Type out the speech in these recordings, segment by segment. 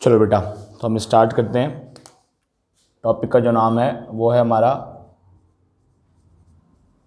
चलो बेटा, तो हम स्टार्ट करते हैं। टॉपिक का जो नाम है वो है हमारा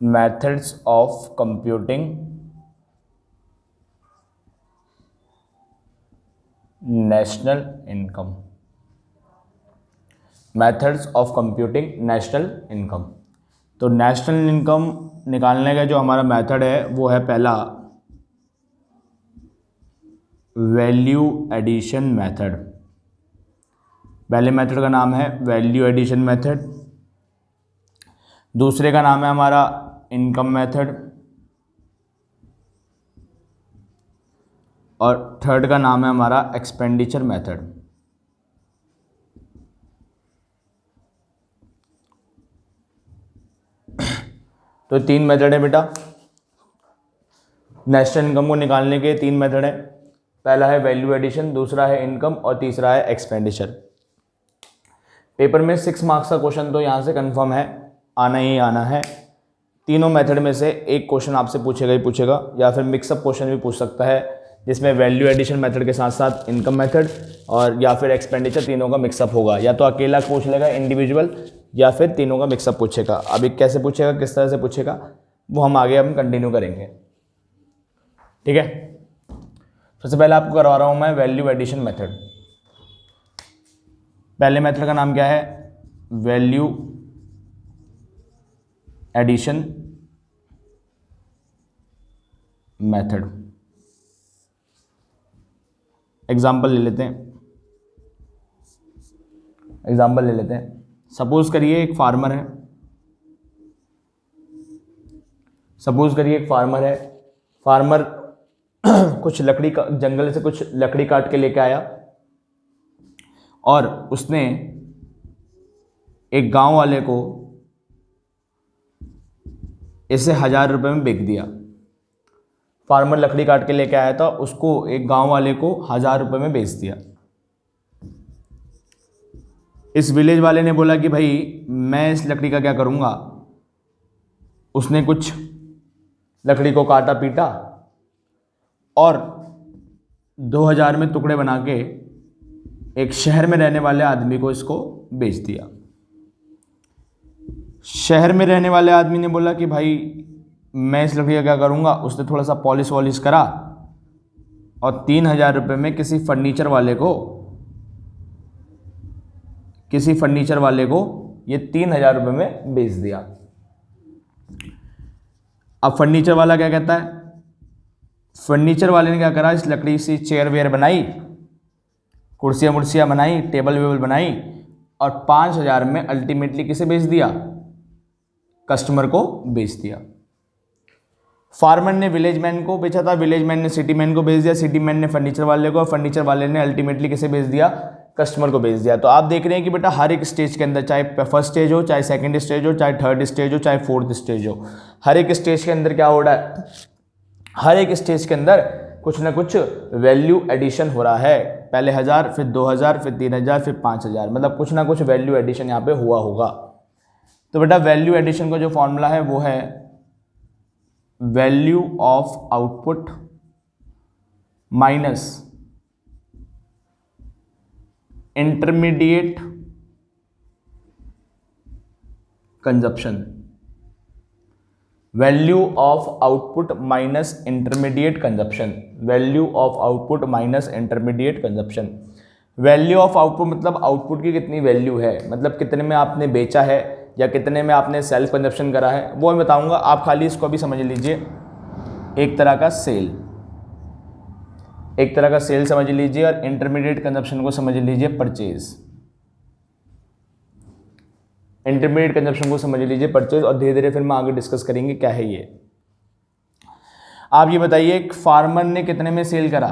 methods of computing national income. Methods of computing national income. तो नेशनल इनकम निकालने का जो हमारा मेथड है वो है पहला वैल्यू एडिशन मेथड। पहले मेथड का नाम है वैल्यू एडिशन मेथड, दूसरे का नाम है हमारा इनकम मेथड, और थर्ड का नाम है हमारा एक्सपेंडिचर मेथड। तो तीन मेथड है बेटा, नेशनल इनकम को निकालने के तीन मेथड है। पहला है वैल्यू एडिशन, दूसरा है इनकम और तीसरा है एक्सपेंडिचर। पेपर में 6 मार्क्स का क्वेश्चन तो यहाँ से कंफर्म है, आना ही आना है। तीनों मेथड में से एक क्वेश्चन आपसे पूछेगा ही पूछेगा, या फिर मिक्सअप क्वेश्चन भी पूछ सकता है जिसमें वैल्यू एडिशन मेथड के साथ साथ इनकम मेथड और या फिर एक्सपेंडिचर तीनों का मिक्सअप होगा। या तो अकेला पूछ लेगा इंडिविजुअल, या फिर तीनों का मिक्सअप पूछेगा। अभी कैसे पूछेगा, किस तरह से पूछेगा, वो हम आगे कंटिन्यू करेंगे। ठीक है, सबसे पहले आपको करवा रहा हूँ मैं वैल्यू एडिशन मेथड। पहले मेथड का नाम क्या है, वैल्यू एडिशन मेथड। एग्जाम्पल ले लेते हैं, सपोज करिए एक फार्मर है, फार्मर कुछ लकड़ी का जंगल से कुछ लकड़ी काट के लेके आया और उसने एक गांव वाले को इसे 1000 रुपये में बेच दिया। फार्मर लकड़ी काट के लेके आया था, उसको एक गांव वाले को 1000 रुपये में बेच दिया। इस विलेज वाले ने बोला कि भाई मैं इस लकड़ी का क्या करूँगा। उसने कुछ लकड़ी को काटा पीटा और 2000 में टुकड़े बना के एक शहर में रहने वाले आदमी को इसको बेच दिया। शहर में रहने वाले आदमी ने बोला कि भाई मैं इस लकड़ी का क्या करूँगा। उसने थोड़ा सा पॉलिश वॉलिश करा और 3000 रुपये में किसी फर्नीचर वाले को ये 3000 रुपये में बेच दिया। अब फर्नीचर वाला क्या कहता है, फर्नीचर वाले ने क्या करा, इस लकड़ी से चेयर वेयर बनाई, कुर्सियाँ मुर्सियाँ बनाई, टेबल वेबल बनाई और 5000 में अल्टीमेटली किसे बेच दिया, कस्टमर को बेच दिया। फार्मर ने विलेज मैन को बेचा था, विलेज मैन ने सिटी मैन को बेच दिया, सिटी मैन ने फर्नीचर वाले को, फर्नीचर वाले ने अल्टीमेटली किसे बेच दिया, कस्टमर को बेच दिया। तो आप देख रहे हैं कि बेटा हर एक स्टेज के अंदर, चाहे फर्स्ट स्टेज हो, चाहे सेकंड स्टेज हो, चाहे थर्ड स्टेज हो, चाहे फोर्थ स्टेज हो, हर एक स्टेज के अंदर क्या हो रहा है, हर एक स्टेज के अंदर कुछ ना कुछ वैल्यू एडिशन हो रहा है। पहले 1000, फिर 2000, फिर 3000, फिर 5000, मतलब कुछ ना कुछ वैल्यू एडिशन यहाँ पे हुआ होगा। तो बेटा वैल्यू एडिशन का जो फॉर्मूला है वो है value of output minus intermediate consumption. Value of output minus intermediate consumption, value of output minus intermediate consumption. Value of output मतलब आउटपुट की कितनी वैल्यू है, मतलब कितने में आपने बेचा है या कितने में आपने सेल्फ कंजप्शन करा है, वो मैं बताऊंगा। आप खाली इसको भी समझ लीजिए, एक तरह का सेल समझ लीजिए और इंटरमीडिएट कंजप्शन को समझ लीजिए परचेज। इंटरमीडिएट कंजप्शन को समझ लीजिए परचेज, और धीरे धीरे फिर मैं आगे डिस्कस करेंगे क्या है ये। आप ये बताइए फार्मर ने कितने में सेल करा,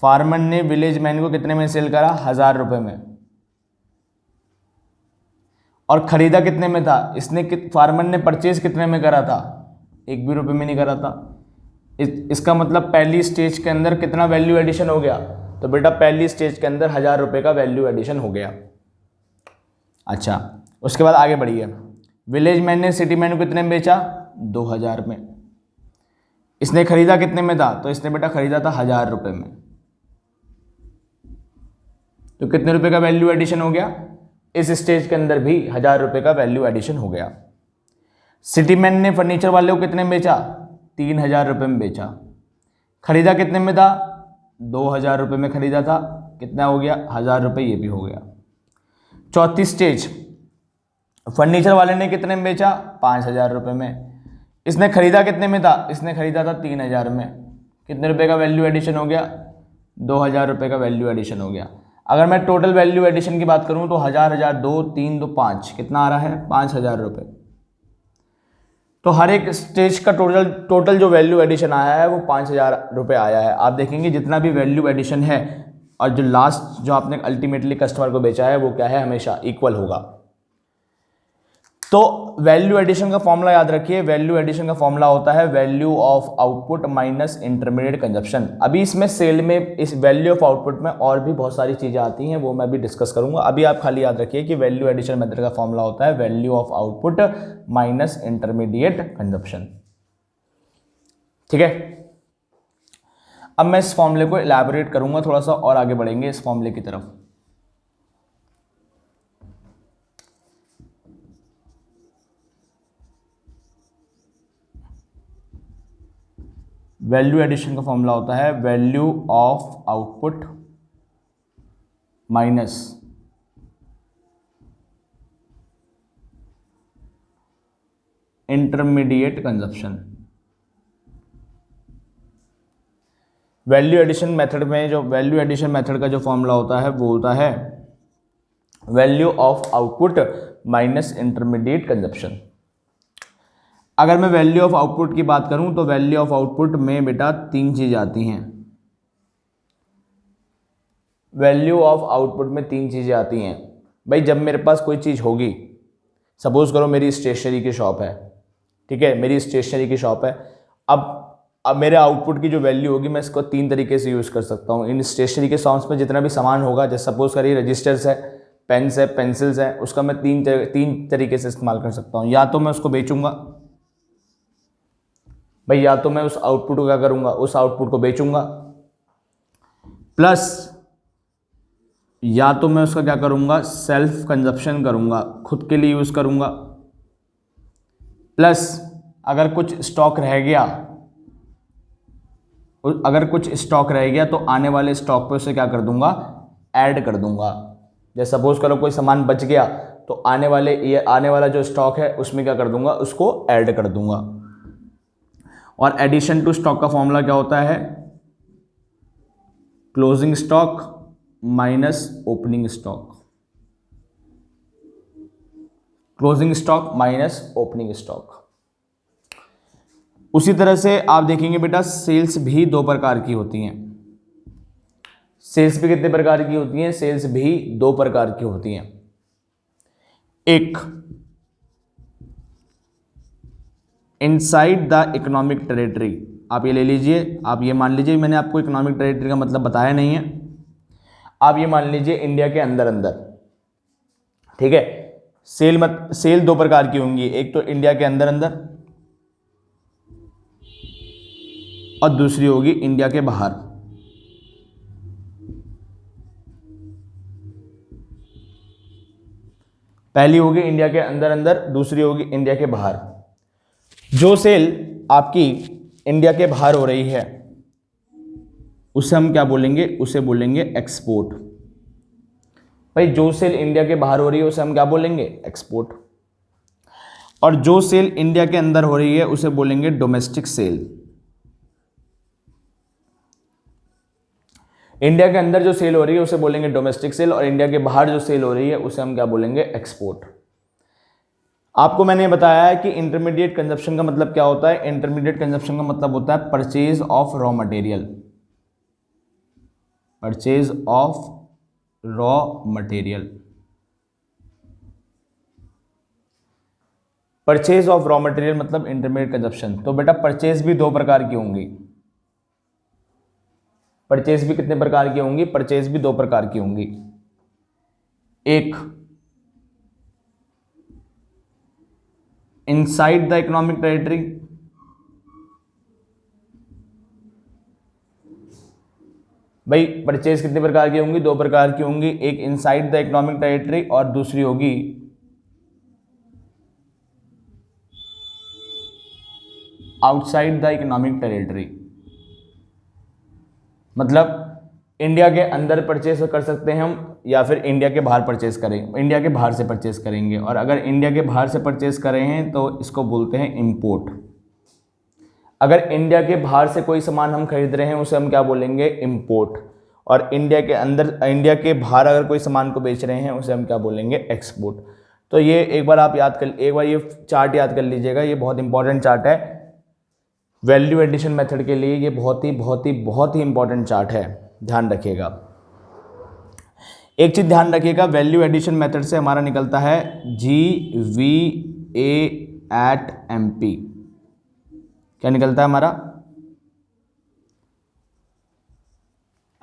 फार्मर ने विलेज मैन को कितने में सेल करा, 1000 रुपये में, और खरीदा कितने में था, फार्मर ने परचेज कितने में करा था, 1 भी रुपये में नहीं करा था। इसका मतलब पहली स्टेज के अंदर कितना वैल्यू एडिशन हो गया, तो बेटा पहली स्टेज के अंदर 1000 रुपये का वैल्यू एडिशन हो गया। अच्छा, उसके बाद आगे बढ़िए, विलेज मैन ने सिटी मैन को कितने में बेचा, 2000 में। इसने खरीदा कितने में था, तो इसने बेटा खरीदा था 1000 रुपये में। तो कितने रुपए का वैल्यू एडिशन हो गया, इस स्टेज के अंदर भी 1000 रुपए का वैल्यू एडिशन हो गया। सिटीमैन ने फर्नीचर वाले को कितने में बेचा, 3000 रुपये में बेचा। खरीदा कितने में था, 2000 रुपये में खरीदा था, कितना हो गया, 1000 रुपये, ये भी हो गया। चौथी स्टेज, फर्नीचर वाले ने कितने में बेचा, 5000 रुपये में। इसने खरीदा कितने में था, इसने खरीदा था 3000 में। कितने रुपए का वैल्यू एडिशन हो गया, 2000 रुपये का वैल्यू एडिशन हो गया। अगर मैं टोटल वैल्यू एडिशन की बात करूं तो 1000, 1000, 2, 3, 2, 5, कितना आ रहा है, 5000 रुपये। तो हर एक स्टेज का टोटल जो वैल्यू एडिशन आया है वो 5000 रुपये आया है। आप देखेंगे जितना भी वैल्यू एडिशन है और जो लास्ट जो आपने अल्टीमेटली कस्टमर को बेचा है वो क्या है, हमेशा इक्वल होगा। तो वैल्यू एडिशन का फॉर्मूला याद रखिए, वैल्यू एडिशन का फॉर्मूला होता है value of output minus intermediate consumption. अभी इसमें सेल में इस वैल्यू ऑफ आउटपुट में और भी बहुत सारी चीजें आती हैं, वो मैं भी डिस्कस करूंगा। अभी आप खाली याद रखिए कि वैल्यू एडिशन मेथड का फॉर्मूला होता है value of output minus intermediate consumption. ठीक है, अब मैं इस फॉर्मूले को इलैबोरेट करूंगा थोड़ा सा और आगे बढ़ेंगे इस फॉर्मूले की तरफ। वैल्यू एडिशन का फॉर्मूला होता है value of output minus intermediate consumption. Value addition method में जो वैल्यू एडिशन मेथड का जो फॉर्मूला होता है वो होता है value of output minus intermediate consumption. अगर मैं वैल्यू ऑफ आउटपुट की बात करूं तो वैल्यू ऑफ आउटपुट में बेटा 3 चीजें आती हैं। वैल्यू ऑफ आउटपुट में 3 चीजें आती हैं। भाई जब मेरे पास कोई चीज़ होगी, सपोज करो मेरी स्टेशनरी की शॉप है, ठीक है, मेरी स्टेशनरी की शॉप है। अब मेरे आउटपुट की जो वैल्यू होगी मैं इसको 3 तरीके से यूज़ कर सकता हूँ। इन स्टेशनरी के शॉप्स में जितना भी सामान होगा, जैसे सपोज करिए रजिस्टर्स है, पेन्स है, पेंसिल्स है, उसका मैं 3 तरीके से इस्तेमाल कर सकता हूँ। या तो मैं उसको बेचूंगा भाई, या तो मैं उस आउटपुट को क्या करूंगा, उस आउटपुट को बेचूंगा, प्लस या तो मैं उसका क्या करूंगा, सेल्फ कंजप्शन करूंगा, खुद के लिए यूज करूंगा, प्लस अगर कुछ स्टॉक रह गया तो आने वाले स्टॉक पे उसे क्या कर दूंगा, ऐड कर दूंगा। जैसे सपोज करो कोई सामान बच गया तो आने वाला जो स्टॉक है उसमें क्या कर दूंगा, उसको ऐड कर दूंगा। और एडिशन टू स्टॉक का फॉर्मूला क्या होता है, closing stock minus opening stock, closing stock minus opening stock. उसी तरह से आप देखेंगे बेटा सेल्स भी 2 प्रकार की होती हैं। सेल्स भी कितने प्रकार की होती हैं, सेल्स भी 2 प्रकार की होती हैं। एक इनसाइड द इकोनॉमिक टेरिटरी, आप ये ले लीजिए, आप ये मान लीजिए, मैंने आपको इकोनॉमिक टेरिटरी का मतलब बताया नहीं है, आप ये मान लीजिए इंडिया के अंदर अंदर, ठीक है। सेल 2 प्रकार की होंगी, एक तो इंडिया के अंदर अंदर और दूसरी होगी इंडिया के बाहर। पहली होगी इंडिया के अंदर अंदर, दूसरी होगी इंडिया के बाहर। जो सेल आपकी इंडिया के बाहर हो रही है उसे हम क्या बोलेंगे, उसे बोलेंगे एक्सपोर्ट। भाई जो सेल इंडिया के बाहर हो रही है उसे हम क्या बोलेंगे, एक्सपोर्ट। और जो सेल इंडिया के अंदर हो रही है उसे बोलेंगे डोमेस्टिक सेल। इंडिया के अंदर जो सेल हो रही है उसे बोलेंगे डोमेस्टिक सेल, और इंडिया के बाहर जो सेल हो रही है उसे हम क्या बोलेंगे, एक्सपोर्ट। आपको मैंने बताया है कि इंटरमीडिएट कंजप्शन का मतलब क्या होता है। इंटरमीडिएट कंजप्शन का मतलब होता है purchase of raw material, purchase of raw material. Purchase of raw material मतलब इंटरमीडिएट कंजप्शन। तो बेटा परचेज भी 2 प्रकार की होंगी। परचेज भी कितने प्रकार की होंगी, परचेज भी 2 प्रकार की होंगी। एक इनसाइड द इकोनॉमिक टेरिटरी, भाई परचेज कितने प्रकार की होंगी, 2 प्रकार की होंगी, एक इनसाइड द इकोनॉमिक टेरिटरी और दूसरी होगी आउटसाइड द इकोनॉमिक टेरिटरी। मतलब इंडिया के अंदर परचेस कर सकते हैं हम या फिर इंडिया के बाहर परचेस करें, इंडिया के बाहर से परचेस करेंगे। और अगर इंडिया के बाहर से परचेस कर रहे हैं तो इसको बोलते हैं इंपोर्ट। अगर इंडिया के बाहर से कोई सामान हम खरीद रहे हैं उसे हम क्या बोलेंगे, इंपोर्ट। और इंडिया के अंदर, इंडिया के बाहर अगर कोई सामान को बेच रहे हैं उसे हम क्या बोलेंगे, एक्सपोर्ट। तो ये एक बार आप याद कर, एक बार ये चार्ट याद कर लीजिएगा, ये बहुत इंपॉर्टेंट चार्ट है वैल्यू एडिशन मेथड के लिए। ये बहुत ही इंपॉर्टेंट चार्ट है, ध्यान रखिएगा। एक चीज ध्यान रखिएगा, वैल्यू एडिशन मेथड से हमारा निकलता है GVA at MP। क्या निकलता है हमारा?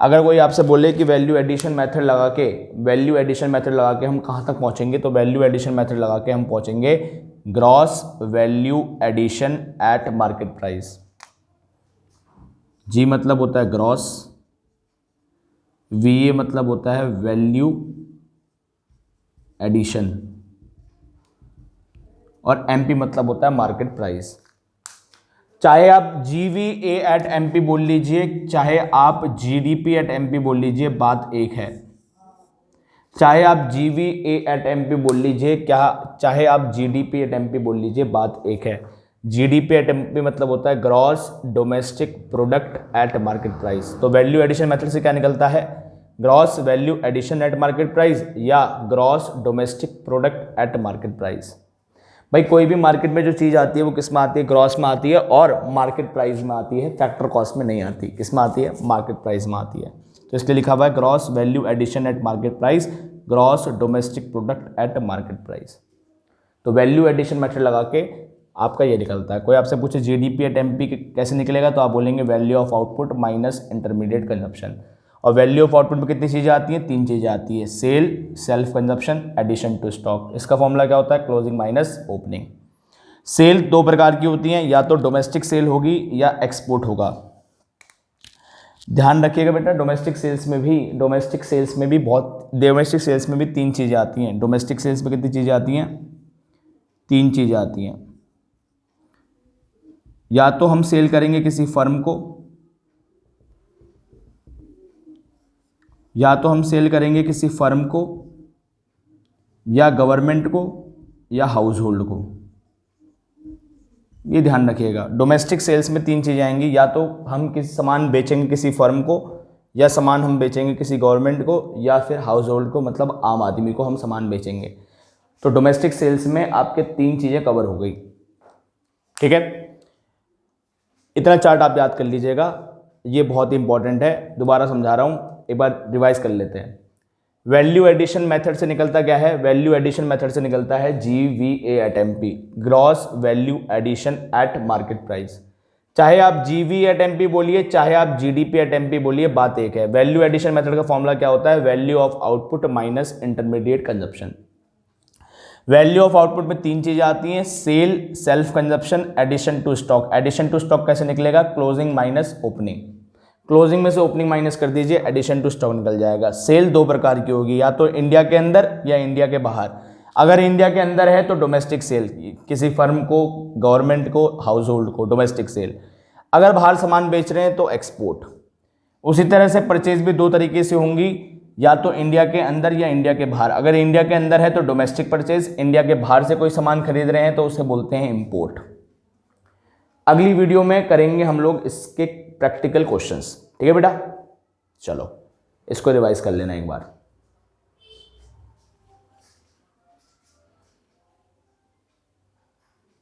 अगर कोई आपसे बोले कि वैल्यू एडिशन मेथड लगा के हम कहाँ तक पहुँचेंगे, तो वैल्यू एडिशन मेथड लगा के हम पहुँचेंगे gross value addition at market price. G मतलब होता है ग्रॉस, VA मतलब होता है वैल्यू एडिशन और MP मतलब होता है मार्केट प्राइस। चाहे आप GVA at MP बोल लीजिए, चाहे आप GDP at MP बोल लीजिए, बात एक है। चाहे आप GVA at MP बोल लीजिए, चाहे आप GDP at MP बोल लीजिए, बात एक है। GDP at MP मतलब होता है gross domestic product at market price. तो वैल्यू एडिशन मेथड से क्या निकलता है, gross value addition at market price या gross domestic product at market price. भाई कोई भी मार्केट में जो चीज़ आती है वो किस में आती है, ग्रॉस में आती है और मार्केट प्राइस में आती है, फैक्टर कॉस्ट में नहीं आती। किस में आती है, मार्केट प्राइस में आती है। तो इसलिए लिखा हुआ है gross value addition at market price, gross domestic product at market price. तो वैल्यू एडिशन मेथड लगा के आपका ये निकलता है। कोई आपसे पूछे GDP एट MP कैसे निकलेगा, तो आप बोलेंगे value of output minus intermediate consumption. और वैल्यू ऑफ आउटपुट में कितनी चीज़ें आती हैं, 3 चीज़ें आती है, sale, self consumption, addition to stock. इसका फॉर्मूला क्या होता है, क्लोजिंग माइनस ओपनिंग। सेल 2 प्रकार की होती हैं, या तो डोमेस्टिक सेल होगी या एक्सपोर्ट होगा। ध्यान रखिएगा बेटा, डोमेस्टिक सेल्स में भी 3 चीज़ें आती हैं। डोमेस्टिक सेल्स में कितनी चीज़ें आती हैं, 3 चीज़ें आती हैं। या तो हम सेल करेंगे किसी फर्म को, या गवर्नमेंट को, या हाउस होल्ड को। ये ध्यान रखिएगा, डोमेस्टिक सेल्स में 3 चीज़ें आएंगी, या तो हम किसी सामान बेचेंगे किसी फर्म को, या सामान हम बेचेंगे किसी गवर्नमेंट को, या फिर हाउस होल्ड को, मतलब आम आदमी को हम सामान बेचेंगे। तो डोमेस्टिक सेल्स में आपके 3 चीज़ें कवर हो गई। ठीक है, इतना चार्ट आप याद कर लीजिएगा, ये बहुत ही इंपॉर्टेंट है। दोबारा समझा रहा हूँ, एक बार रिवाइज कर लेते हैं। वैल्यू एडिशन मेथड से निकलता क्या है, वैल्यू एडिशन मेथड से निकलता है GVA at MP, gross value addition at market price. चाहे आप GVA at MP बोलिए, चाहे आप GDP at MP बोलिए, बात एक है। वैल्यू एडिशन मेथड का फॉर्मूला क्या होता है, value of output minus intermediate consumption. Value of output में 3 चीजें आती हैं, sale, self consumption, addition to stock. Addition to stock कैसे निकलेगा, क्लोजिंग माइनस ओपनिंग। क्लोजिंग में से ओपनिंग माइनस कर दीजिए, एडिशन टू स्टॉक निकल जाएगा। सेल 2 प्रकार की होगी, या तो इंडिया के अंदर या इंडिया के बाहर। अगर इंडिया के अंदर है तो डोमेस्टिक सेल, किसी फर्म को, गवर्नमेंट को, हाउस होल्ड को, डोमेस्टिक सेल। अगर बाहर सामान बेच रहे हैं तो एक्सपोर्ट। उसी तरह से परचेज भी 2 तरीके से होंगी, या तो इंडिया के अंदर या इंडिया के बाहर। अगर इंडिया के अंदर है तो डोमेस्टिक परचेज, इंडिया के बाहर से कोई सामान खरीद रहे हैं तो उसे बोलते हैं इंपोर्ट। अगली वीडियो में करेंगे हम लोग इसके प्रैक्टिकल क्वेश्चंस। ठीक है बेटा, चलो इसको रिवाइज कर लेना एक बार।